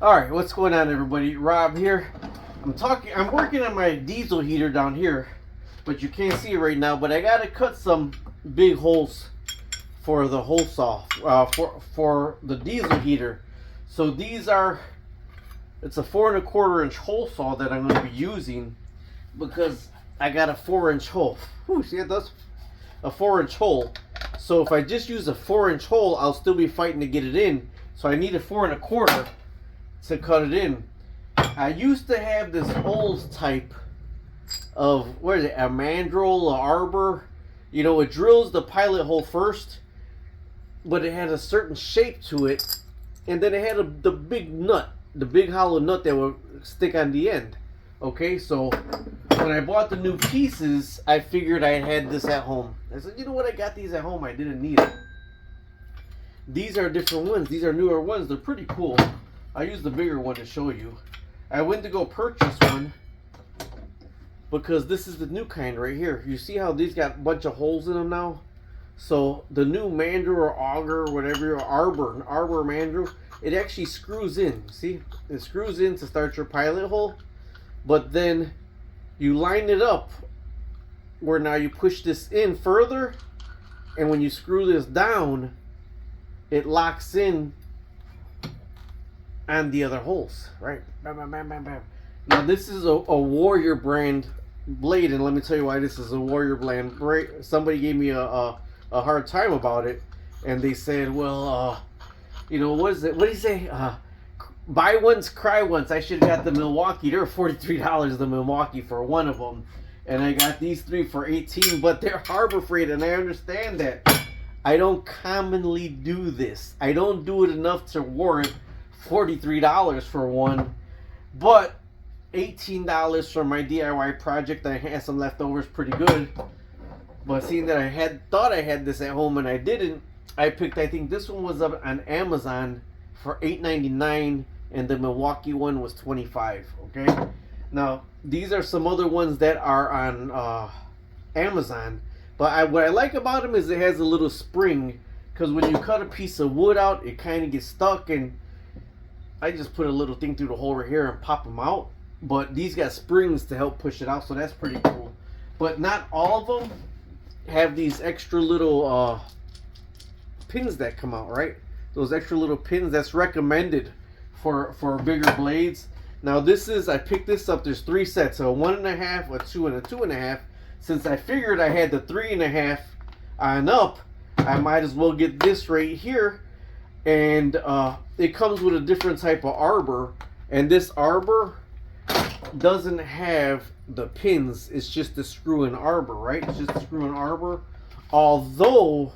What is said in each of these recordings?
All right, what's going on, everybody? Rob here. I'm working on my diesel heater down here, but you can't see it right now. But I gotta cut some big holes for the hole saw for the diesel heater. So it's a 4¼ inch hole saw that I'm going to be using because I got a 4 inch hole. Whew, see, that's a 4 inch hole. So if I just use a 4 inch hole, I'll still be fighting to get it in. So I need a 4¼ to cut it in. I used to have this old type of, what is it, a mandrel, a arbor. You know, it drills the pilot hole first, but it had a certain shape to it, and then it had the big nut, the big hollow nut that would stick on the end. Okay, so when I bought the new pieces, I figured I had this at home. I said, you know what, I got these at home, I didn't need it. These are different ones, these are newer ones, they're pretty cool. I used the bigger one to show you. I went to go purchase one because this is the new kind right here. You see how these got a bunch of holes in them now? So the new mandrel or auger or whatever, arbor mandrel, it actually screws in. See, it screws in to start your pilot hole, but then you line it up where now you push this in further, and when you screw this down, it locks in on the other holes, right? Bam, bam, bam, bam, bam. Now this is a Warrior brand blade, and let me tell you why this is a Warrior brand. Right? Somebody gave me a hard time about it, and they said, well, you know, what is it? What do you say? Buy once, cry once. I should have got the Milwaukee. They were $43 the Milwaukee for one of them, and I got these three for $18. But they're Harbor Freight, and I understand that. I don't commonly do this. I don't do it enough to warrant $43 for one, but $18 for my DIY project. I had some leftovers, pretty good. But seeing that I thought I had this at home and I didn't, I picked, I think this one was up on Amazon for $8.99, and the Milwaukee one was $25. Okay, now these are some other ones that are on Amazon, but what I like about them is it has a little spring, because when you cut a piece of wood out, it kind of gets stuck, and I just put a little thing through the hole right here and pop them out. But these got springs to help push it out, so that's pretty cool. But not all of them have these extra little pins that come out, right? Those extra little pins, that's recommended for bigger blades. Now this is, I picked this up, there's 3 sets, a 1.5, a 2, and a 2.5. Since I figured I had the 3.5 on up, I might as well get this right here. And it comes with a different type of arbor, and this arbor doesn't have the pins. It's just the screw and arbor, right? It's just the screw and arbor, although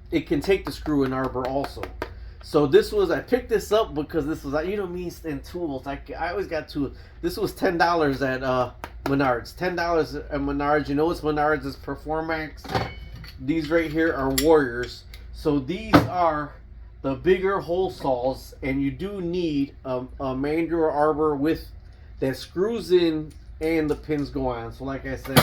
it can take the screw and arbor also. So this was, I picked this up because this was, you know me and tools, I always got tools. This was $10 at Menards. $10 at Menards. You know what's Menards? Is Performax. These right here are Warriors. So these are the bigger hole saws, and you do need a mandrel arbor with that screws in and the pins go on. So like I said,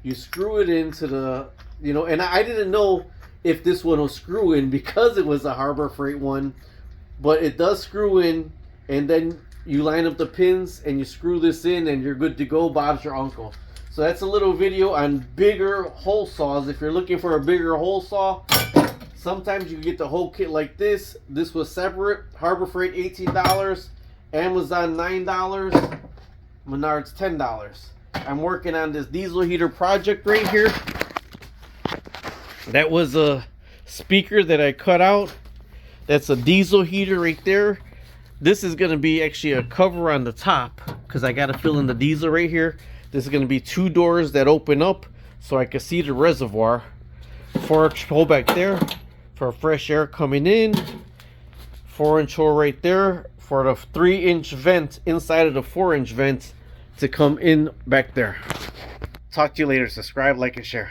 you screw it into the, you know, and I didn't know if this one will screw in because it was a Harbor Freight one, but it does screw in, and then you line up the pins and you screw this in and you're good to go. Bob's your uncle. So that's a little video on bigger hole saws. If you're looking for a bigger hole saw, sometimes you get the whole kit like this. This was separate. Harbor Freight $18, Amazon $9, Menards $10. I'm working on this diesel heater project right here. That was a speaker that I cut out. That's a diesel heater right there. This is going to be actually a cover on the top because I got to fill in the diesel right here. This is going to be 2 doors that open up so I can see the reservoir. 4-inch hole back there for fresh air coming in. 4-inch hole right there for the 3-inch vent inside of the 4-inch vent to come in back there. Talk to you later. Subscribe, like, and share.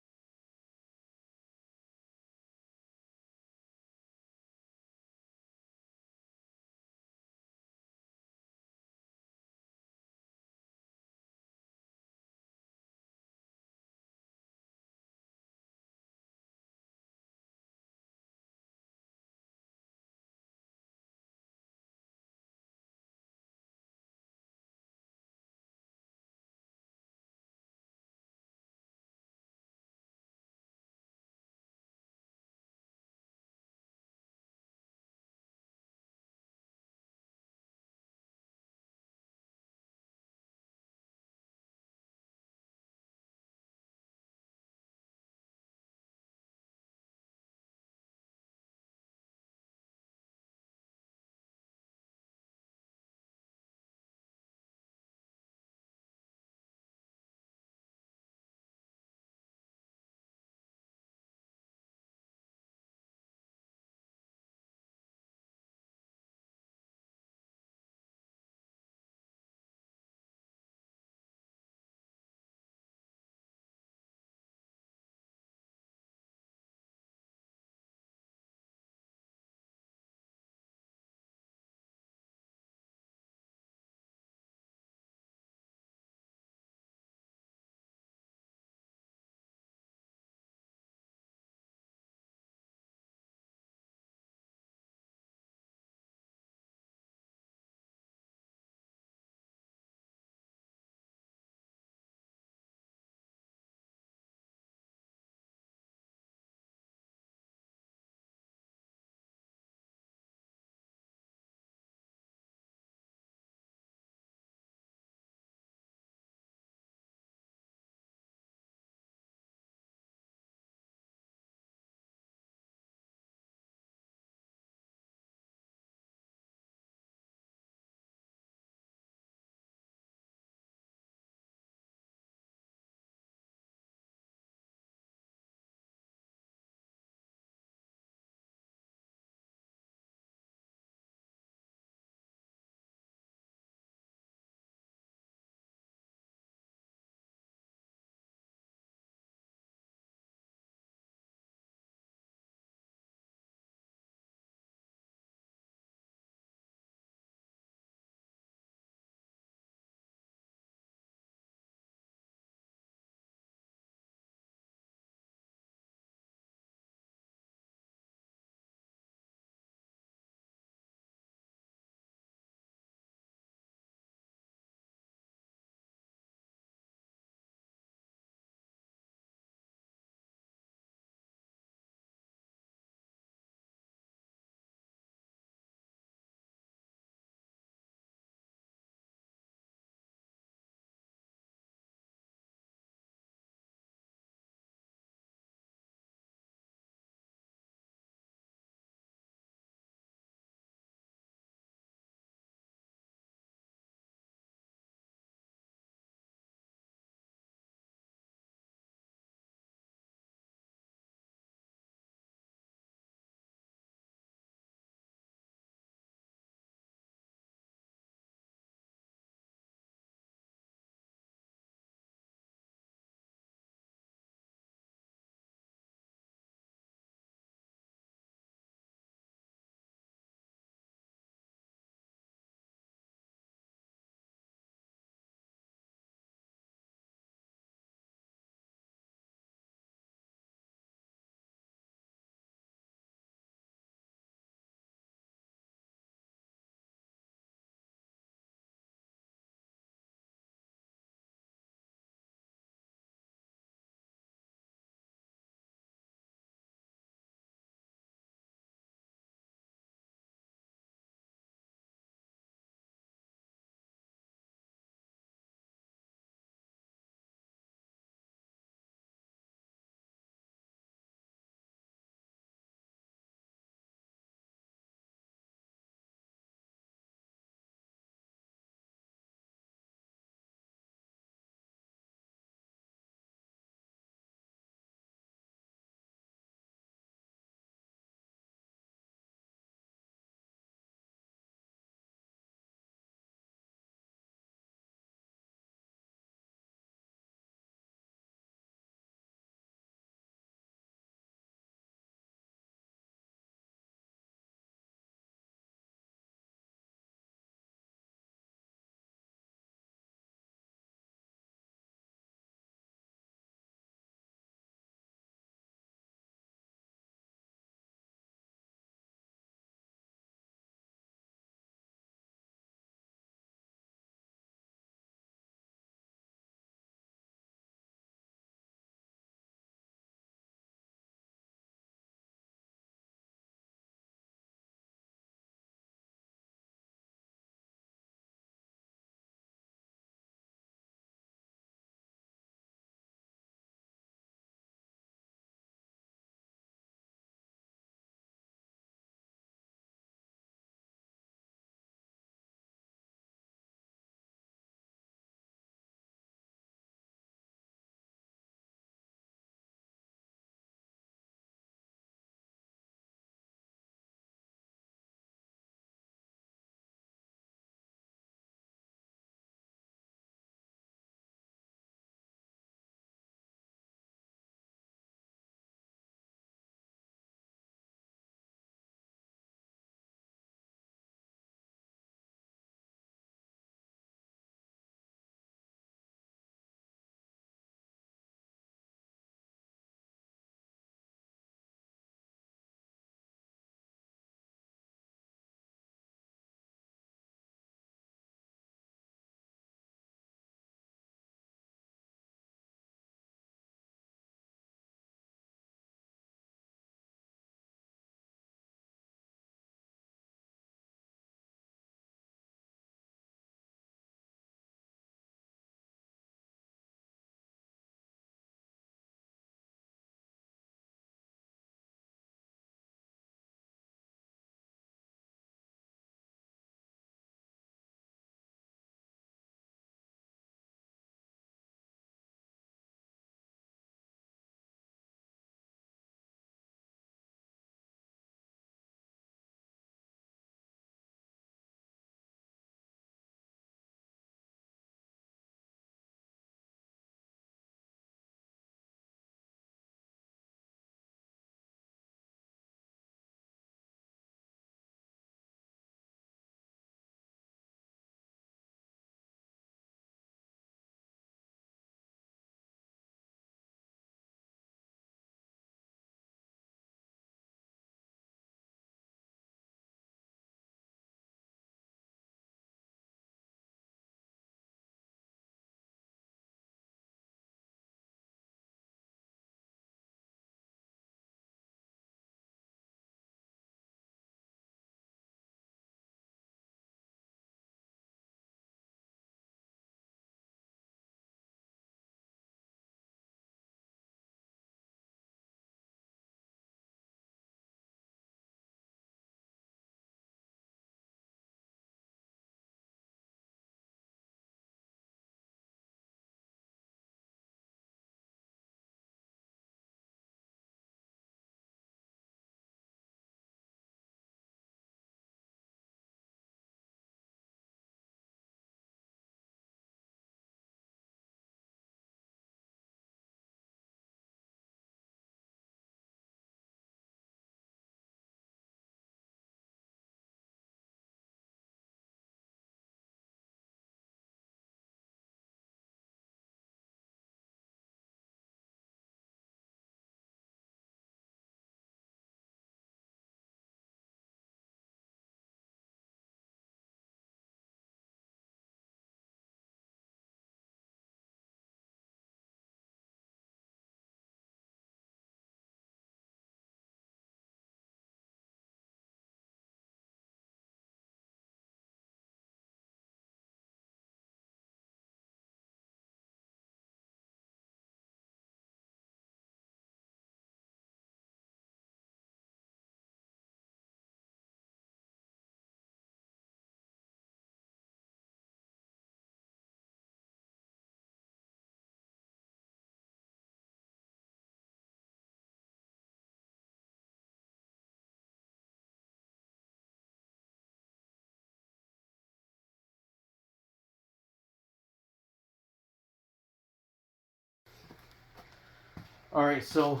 Alright, so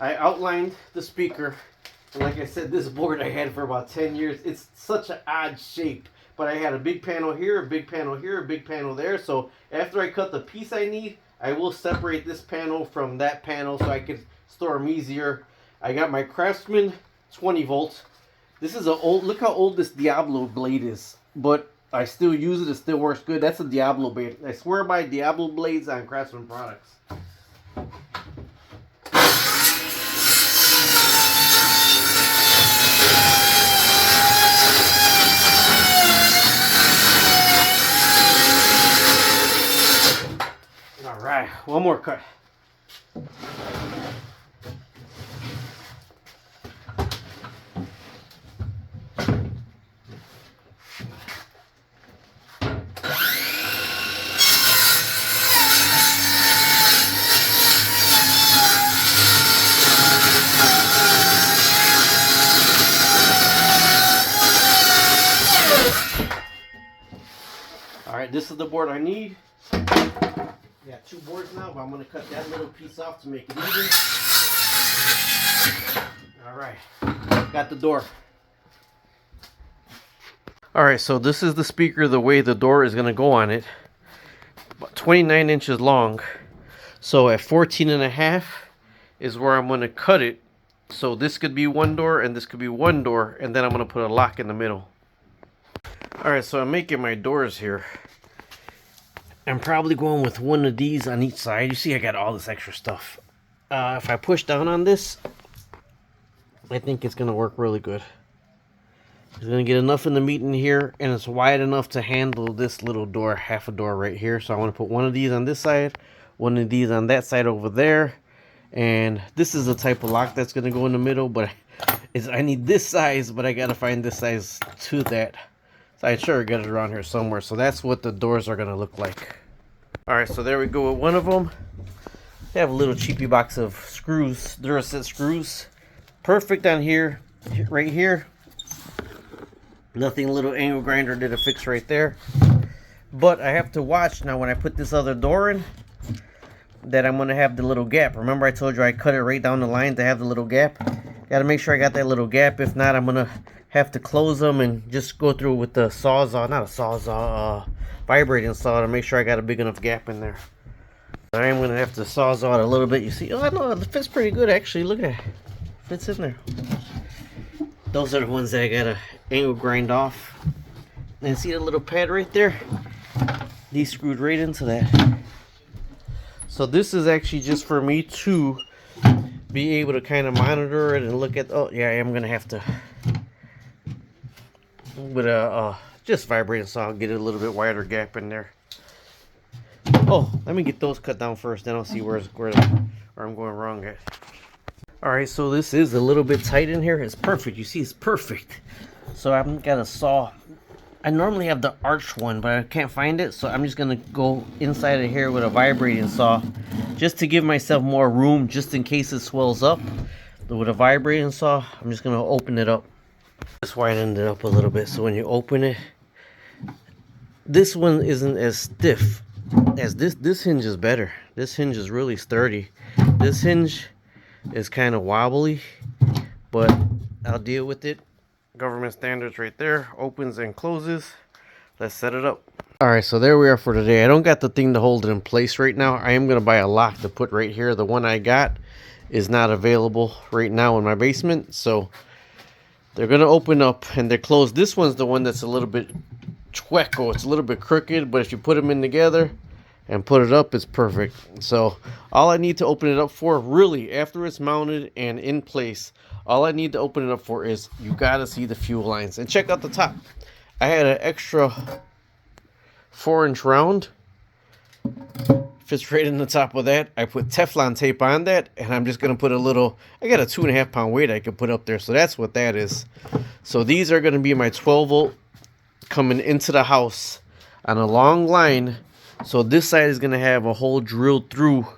I outlined the speaker. And like I said, this board I had for about 10 years. It's such an odd shape. But I had a big panel here, a big panel here, a big panel there. So after I cut the piece I need, I will separate this panel from that panel so I can store them easier. I got my Craftsman 20 volt. This is an old, look how old this Diablo blade is. But I still use it, it still works good. That's a Diablo blade. I swear by Diablo blades on Craftsman products. Alright, one more cut. Alright, this is the board I need. I got 2 boards now, but I'm going to cut that little piece off to make it even. Alright, got the door. Alright, so this is the speaker, the way the door is going to go on it. About 29 inches long. So at 14.5 is where I'm going to cut it. So this could be one door and this could be one door, and then I'm going to put a lock in the middle. Alright, so I'm making my doors here. I'm probably going with one of these on each side. You see I got all this extra stuff. If I push down on this, I think it's going to work really good. It's going to get enough in the meat in here, and it's wide enough to handle this little door, half a door right here. So I want to put one of these on this side, one of these on that side over there. And this is the type of lock that's going to go in the middle, but I need this size, but I got to find this size to that. So I sure got it around here somewhere. So that's what the doors are going to look like. Alright, so there we go with one of them. They have a little cheapy box of screws, Duracell screws. Perfect on here, right here. Nothing, little angle grinder did a fix right there. But I have to watch now when I put this other door in, that I'm going to have the little gap. Remember I told you I cut it right down the line to have the little gap? Got to make sure I got that little gap. If not, I'm going to have to close them and just go through with the Sawzall, not a Sawzall, vibrating saw to make sure I got a big enough gap in there. I am going to have to Sawzall it a little bit. You see, oh no, it fits pretty good actually. Look at that. Fits in there. Those are the ones that I got to angle grind off. And see the little pad right there? These screwed right into that. So this is actually just for me to be able to kind of monitor it and look at, oh yeah, I am going to have to, with a just vibrating saw, get a little bit wider gap in there. Oh, let me get those cut down first, then I'll see where I'm going wrong at. Alright, so this is a little bit tight in here. It's perfect. You see, it's perfect. So I've got a saw. I normally have the arched one, but I can't find it, so I'm just going to go inside of here with a vibrating saw just to give myself more room, just in case it swells up. With a vibrating saw, I'm just going to open it up. Just widen it up a little bit, so when you open it, this one isn't as stiff as this hinge is better. This hinge is really sturdy. This hinge is kind of wobbly, but I'll deal with it. Government standards right there, opens and closes. Let's set it up. Alright, so there we are for today. I don't got the thing to hold it in place right now. I am going to buy a lock to put right here. The one I got is not available right now in my basement, so they're going to open up and they're closed. This one's the one that's a little bit chueco. It's a little bit crooked, but if you put them in together and put it up, it's perfect. So all I need to open it up for, really, after it's mounted and in place, all I need to open it up for is you got to see the fuel lines. And check out the top. I had an extra 4-inch round. Fits right in the top of that. I put Teflon tape on that, and I'm just going to put a little, I got a 2.5 pound weight I could put up there. So that's what that is. So these are going to be my 12 volt coming into the house on a long line. So this side is going to have a hole drilled through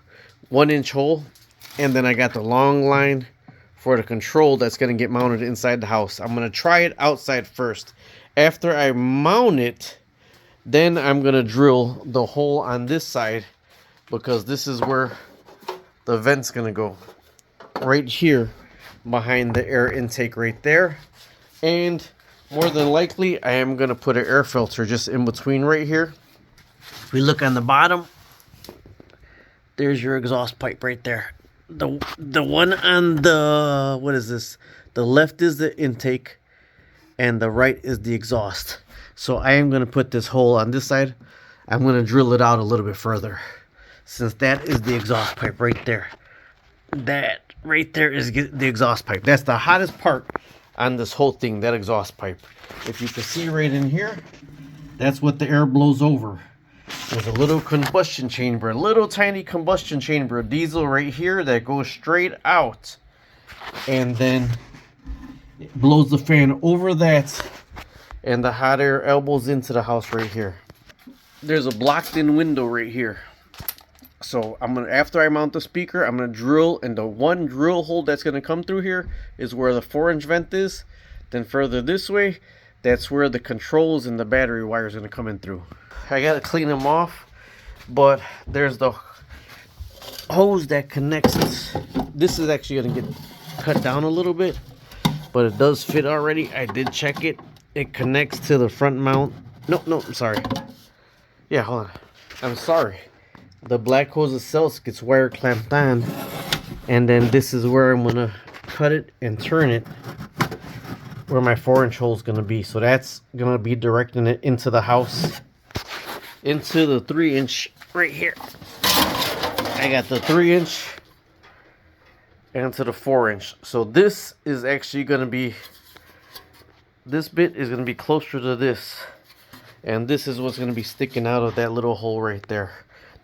1-inch hole. And then I got the long line for the control that's going to get mounted inside the house. I'm going to try it outside first. After I mount it, then I'm going to drill the hole on this side, because this is where the vent's gonna go right here behind the air intake right there. And more than likely, I am gonna put an air filter just in between right here. If we look on the bottom, there's your exhaust pipe right there. The one on the, what is this? The left is the intake and the right is the exhaust. So I am going to put this hole on this side. I'm going to drill it out a little bit further, since that is the exhaust pipe right there. That right there is the exhaust pipe. That's the hottest part on this whole thing, that exhaust pipe. If you can see right in here, that's what the air blows over. There's a little combustion chamber, a little tiny combustion chamber, diesel right here that goes straight out. And then it blows the fan over that, and the hot air elbows into the house right here. There's a blocked-in window right here. So I'm gonna, after I mount the speaker, I'm gonna drill, and the one drill hole that's gonna come through here is where the 4-inch vent is. Then further this way, that's where the controls and the battery wire is gonna come in through. I gotta clean them off, but there's the hose that connects it. This is actually gonna get cut down a little bit, but it does fit already. I did check it. It connects to the front mount. No, I'm sorry. Yeah, hold on. I'm sorry. The black hose itself gets wire clamped on, and then this is where I'm gonna cut it and turn it, where my 4-inch hole is gonna be. So that's gonna be directing it into the house, into the 3-inch right here. I got the 3-inch and to the 4-inch. So this is actually gonna be, this bit is gonna be closer to this, and this is what's gonna be sticking out of that little hole right there.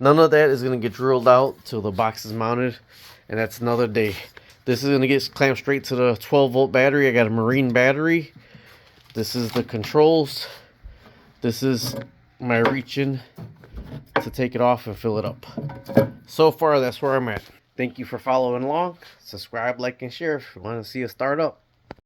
None of that is gonna get drilled out till the box is mounted, and that's another day. This is gonna get clamped straight to the 12-volt battery. I got a Marine battery. This is the controls. This is my reach in to take it off and fill it up. So far, that's where I'm at. Thank you for following along. Subscribe, like, and share if you want to see us start up.